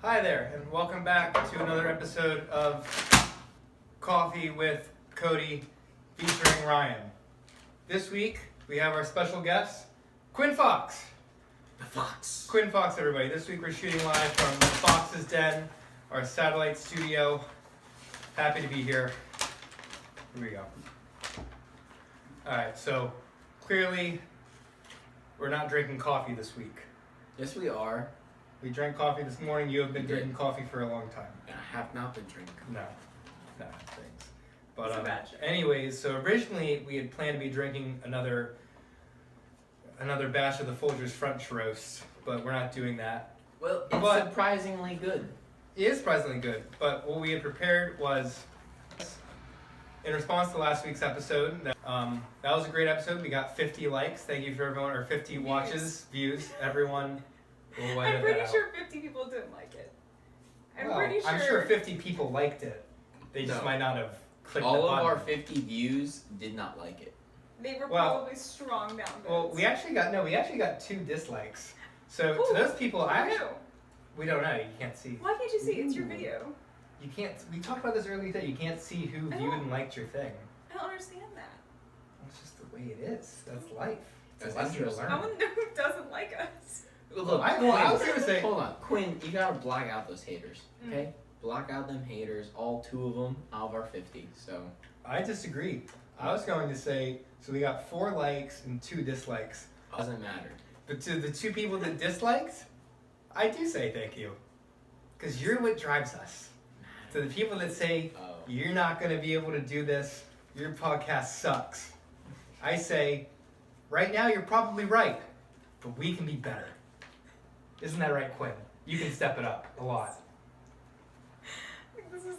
Hi there, and welcome back to another episode of Coffee with Cody featuring Ryan. This week, we have our special guest, Quinn Fox. The Fox. Quinn Fox, everybody. This week we're shooting live from the Fox's Den, our satellite studio. Happy to be here. Here we go. Alright, so clearly we're not drinking coffee this week. Yes, we are. We drank coffee this morning. You have been drinking coffee for a long time. And I have not been drinking. No, thanks. But It's a batch. anyways, so originally we had planned to be drinking another batch of the Folgers French Roast, but we're not doing that. Well, it's But- surprisingly good. It is surprisingly good, but what we had prepared was, in response to last week's episode, that was a great episode. We got 50 likes. Thank you for everyone, or 50 watches, views, everyone. We'll I'm edit pretty that out. sure 50 people didn't like it. Well, I'm sure 50 people liked it. They just No. might not have clicked All the of button. our 50 views did not like it. They were Well- probably strong down votes. Well, we actually got 2 dislikes. So Ooh, to those people, Who? we don't know. You can't see. Why can't you see? It's your video. You can't. We talked about this earlier today. You can't see who I viewed don't- and liked your thing. I don't understand that. It's just the way it is. That's life. It's That's a lesson to interesting. I learn. want to know who doesn't like us. Look, I was gonna say. hold on. Quinn, you gotta block out those haters, Mm. okay? Block out them haters, all 2 of them out of our 50, so. I disagree. I was going to say. So we got 4 likes and 2 dislikes. Doesn't matter. But to the 2 people that disliked, I do say thank you, because you're what drives us. To the people that say Oh. you're not going to be able to do this, your podcast sucks, I say, right now you're probably right, but we can be better. Isn't that right, Quinn? You can step it up a lot. I think this is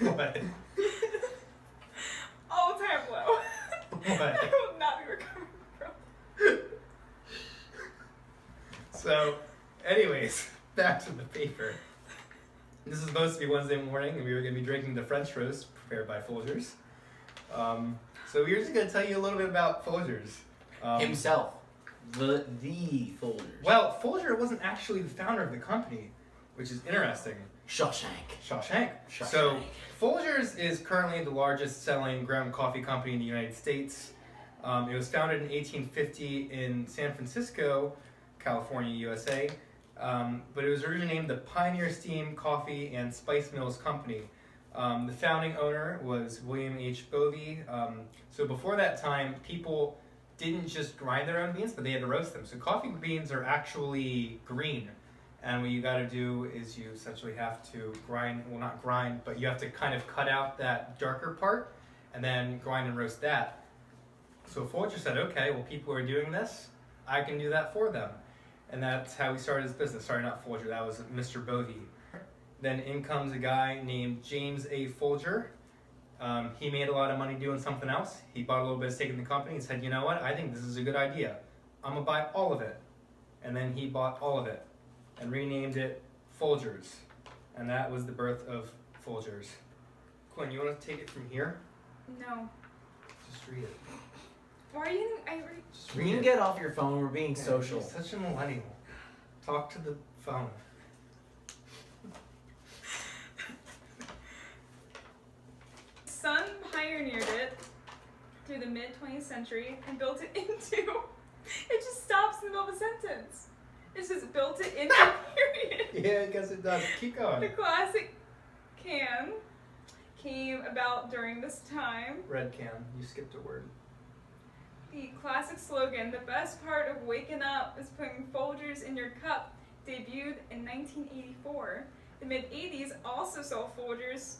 What? all time low. What? I will not be recovering from. So, anyways, back to the paper. This is supposed to be Wednesday morning, and we were going to be drinking the French Roast prepared by Folgers. So we were just going to tell you a little bit about Folgers. Himself. The Folgers. Well, Folger wasn't actually the founder of the company, which is interesting. Shawshank. Shawshank. Shawshank. So, Folgers is currently the largest selling ground coffee company in the United States. It was founded in 1850 in San Francisco, California, USA. But it was originally named the Pioneer Steam Coffee and Spice Mills Company. The founding owner was William H. Bovee. So before that time, people didn't just grind their own beans, but they had to roast them. So coffee beans are actually green. And what you got to do is you essentially have to grind, well not grind, but you have to kind of cut out that darker part and then grind and roast that. So Folger said, okay, well people are doing this, I can do that for them. And that's how we started his business. Sorry, not Folger, that was Mr. Bovee. Then in comes a guy named James A. Folger. He made a lot of money doing something else. He bought a little bit of stake in the company and said, you know what, I think this is a good idea. I'm going to buy all of it. And then he bought all of it and renamed it Folgers. And that was the birth of Folgers. Quinn, you want to take it from here? No. Just read it. Why are you? Just You read can it. get off your phone, we're being Yeah, social. You're such a millennial. Talk to the phone. Son pioneered it through the mid 20th century and built it into. It just stops in the middle of a sentence. It just built it into period. Yeah, I guess it does. Keep The going. classic can came about during this time. Red can. You skipped a word. The classic slogan, "The best part of waking up is putting Folgers in your cup," debuted in 1984. The mid-80s also saw Folgers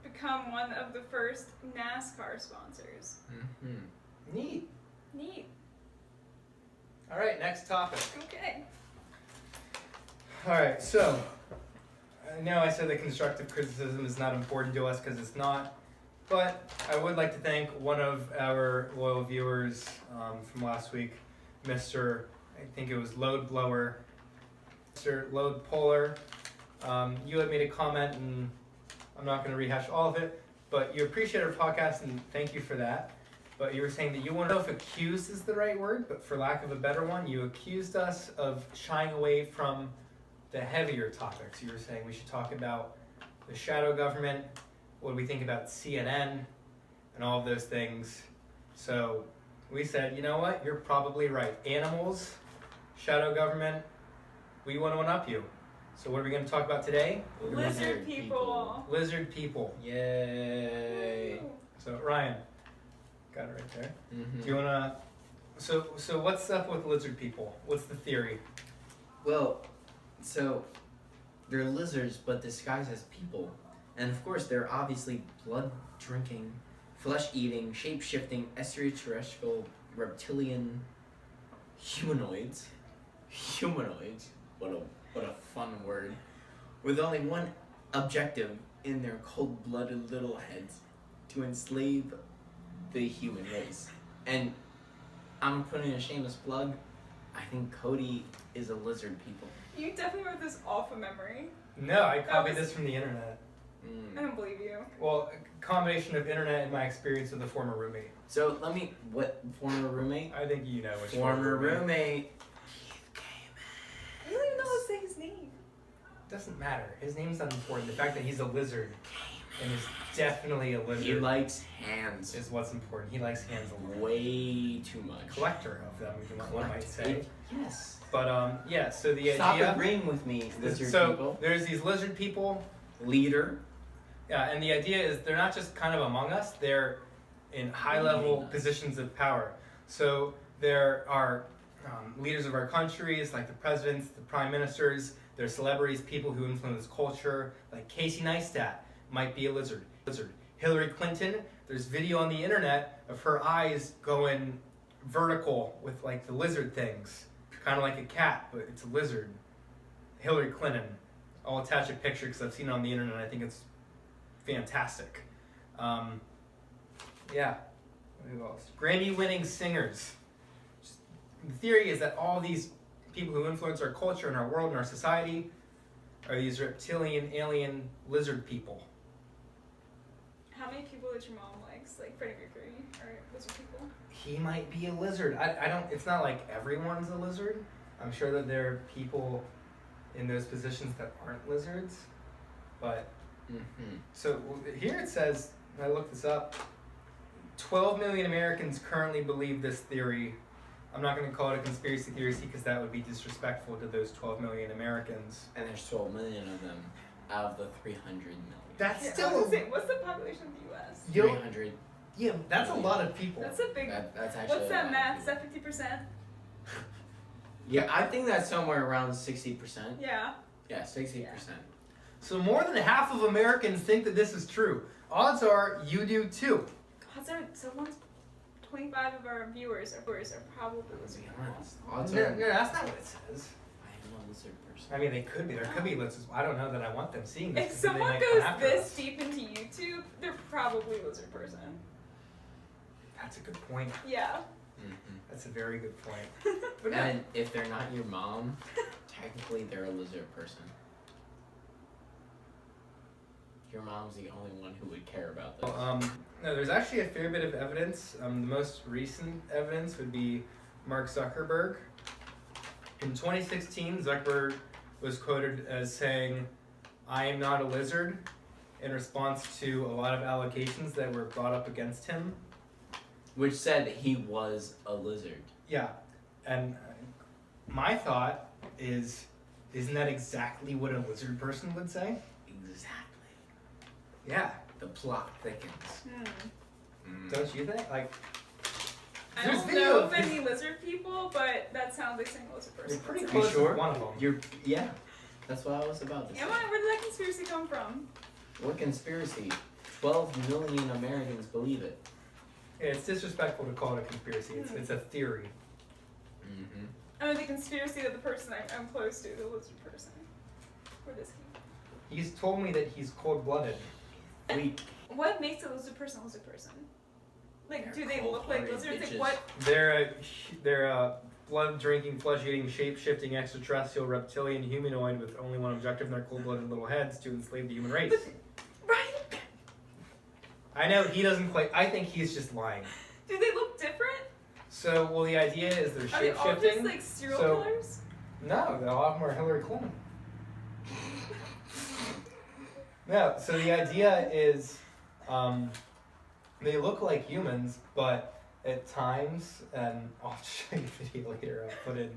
become one of the first NASCAR sponsors. Mm-hmm. Neat. Neat. All right, next topic. Okay. All right, so I know I said that constructive criticism is not important to us because it's not, but I would like to thank one of our loyal viewers from last week, Mr. I think it was Load Blower, Mr. Load Polar. You had made a comment, and I'm not going to rehash all of it, but you appreciate our podcast, and thank you for that. But you were saying that you want to know if accused is the right word, but for lack of a better one, you accused us of shying away from the heavier topics. You were saying we should talk about the shadow government, what do we think about CNN, and all of those things. So we said, you know what, you're probably right. Animals, shadow government, we want to one-up you. So what are we going to talk about today? Lizard people. Lizard people. Yay. Woo. So Ryan, got it right there. Mm-hmm. Do you wanna? So what's up with lizard people? What's the theory? Well, so they're lizards but disguised as people. And of course they're obviously blood-drinking, flesh-eating, shape-shifting, extraterrestrial, reptilian humanoids. Humanoids. What a fun word. With only one objective in their cold-blooded little heads: to enslave the human race. And I'm putting a shameless plug. I think Cody is a lizard people. You definitely wrote this off of memory. No, I copied was- this from the internet. I don't believe you. Well, a combination of internet and my experience with a former roommate. So what former roommate? I think you know which Former roommate. roommate. I don't even know how to say his name. Doesn't matter. His name's not important. The fact that he's a lizard and is definitely a lizard He likes hands is what's important. He likes hands a lot. way too much. Collector of them, one might say. Yes. But yeah. So the Stop idea. agreeing with me, lizard so people. there's these lizard people. Leader. Yeah, and the idea is they're not just kind of among us, they're in high-level Among us. positions of power. So there are leaders of our countries, like the presidents, the prime ministers, there are celebrities, people who influence culture, like Casey Neistat might be a lizard. Hillary Clinton, there's video on the internet of her eyes going vertical with like the lizard things, kind of like a cat, but it's a lizard. Hillary Clinton. I'll attach a picture because I've seen it on the internet and I think it's fantastic. Yeah. Who else? Grammy-winning singers. The theory is that all these people who influence our culture and our world and our society are these reptilian, alien, lizard people. How many people that your mom likes, like Freddie Mercury, are lizard people? He might be a lizard. I don't. It's not like everyone's a lizard. I'm sure that there are people in those positions that aren't lizards, but Mm-hmm. so here it says, I looked this up, 12 million Americans currently believe this theory. I'm not going to call it a conspiracy theory because that would be disrespectful to those 12 million Americans. And there's 12 million of them out of the 300 million. That's Yeah, I still was gonna say, what's the population of the U.S.? Yo, 300. yeah, that's a lot of people. That's a big. That's actually. What's a that lot math? of Is people. that 50%? Yeah, I think that's somewhere around 60%. Yeah. Yeah, 60%. So more than half of Americans think that this is true. Odds are you do too. Odds are, so 25 of our viewers are probably To lizard be people. honest, odds No, are. no, that's not what it says. I am a lizard person. I mean, they could be. There could be lizards. I don't know that I want them seeing this. If 'cause then they someone might come goes after this us. deep into YouTube, they're probably a lizard person. That's a good point. Yeah. Mm-hmm. That's a very good point. But yeah. And if they're not your mom, technically they're a lizard person. Your mom's the only one who would care about this. No, there's actually a fair bit of evidence. The most recent evidence would be Mark Zuckerberg. In 2016, Zuckerberg was quoted as saying, "I am not a lizard," in response to a lot of allegations that were brought up against him. Which said he was a lizard. Yeah, and my thought is, isn't that exactly what a lizard person would say? Exactly. Yeah, The plot thickens. don't you think? Like, I There's don't video know of of any lizard people, but that sounds like saying lizard person. you're pretty That's close You sure? with one of them. You're yeah. That's what I was about to say. Am I? Where did that conspiracy come from? What conspiracy? 12 million Americans believe it. Yeah, it's disrespectful to call it a conspiracy. It's a theory. Mm-hmm. I mean, the conspiracy that the person I'm close to, the lizard person. Where this came He's told me that he's cold-blooded. Weak. What makes a lizard person a lizard person? Like, do they look like Cold-hearted lizards? Like, bitches. what? They're a blood-drinking, flesh-eating, shape-shifting, extraterrestrial, reptilian humanoid with only one objective in their cold-blooded little heads: to enslave the human race. Right? I know he doesn't quite. I think he's just lying. Do they look different? So, well, the idea is they're Are they all just shape-shifting. like serial So- killers? No, a lot of them are Hillary Clinton. No, so the idea is, they look like humans, but at times, and I'll show you a video later. I'll put it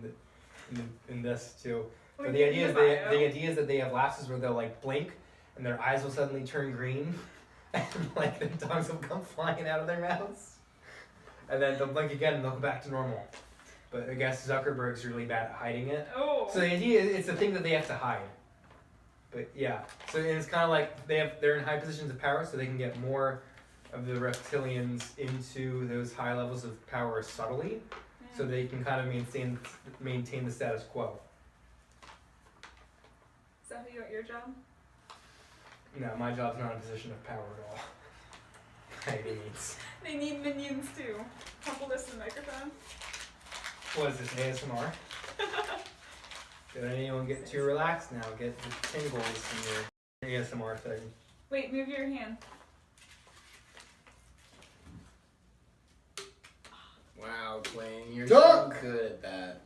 in this too. But the idea is that they have lapses where they'll like blink, and their eyes will suddenly turn green, and like their tongues will come flying out of their mouths, and then they'll blink again and they'll go back to normal. But I guess Zuckerberg's really bad at hiding it. Oh. So the idea is it's a thing that they have to hide. But yeah, so it's kind of like they're in high positions of power, so they can get more of the reptilians into those high levels of power subtly, so they can kind of maintain the status quo. Is that how you got your job? No, my job's not a position of power at all. By any means. They need minions too. Humble this in the microphone. What is this, ASMR? Did anyone get too relaxed now? Get the tingles in your ASMR thing. Wait, move your hand. Wow, Quinn, you're Dunk! so good at that.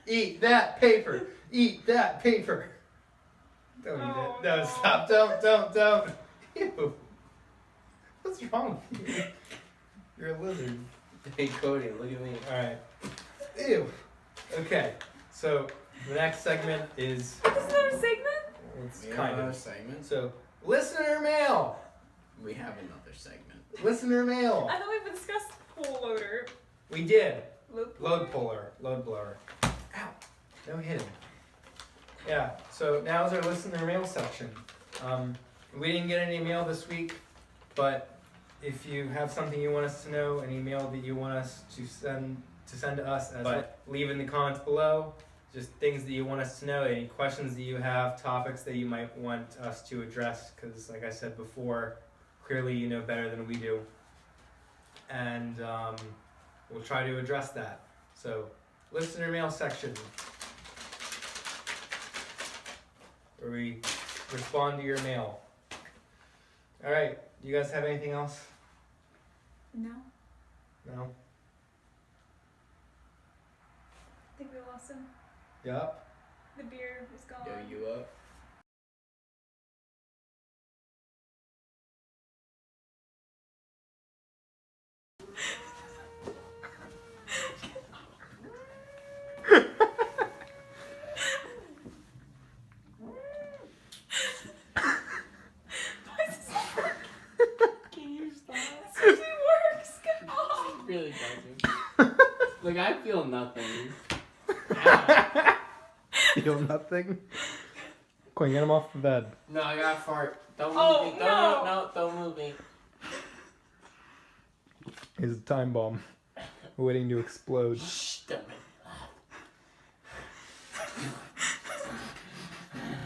Eat that paper! Eat that paper! Don't eat Oh, it. No, no. stop. Don't. Ew. What's wrong with you? You're a lizard. Hey, Cody, look at me. Alright. Ew. Okay, so the next segment is. This is not a segment? It's We have kind another of. segment. So, listener mail! We have another segment. Listener mail! I thought we've discussed pool loader. We did. Load puller? Load blower. Ow. No hitting. Yeah, so now is our listener mail section. We didn't get any mail this week, but if you have something you want us to know, an email that you want us to send to us, leave in the comments below. Just things that you want us to know, any questions that you have, topics that you might want us to address, because like I said before, clearly you know better than we do. And we'll try to address that. So, listener mail section, where we respond to your mail. Alright, do you guys have anything else? No. No? I think we lost him. Yup. The beer is gone. Yo, you up? Why does this work? Can you stop? This usually works. Come on. It really doesn't. Like, I feel nothing. Ow. Feel nothing? Quinn, get him off the bed. No, I got a fart. Don't move Oh, me. Don't, no. no, don't move me. It's a time bomb. Waiting to explode. Shh, damn it.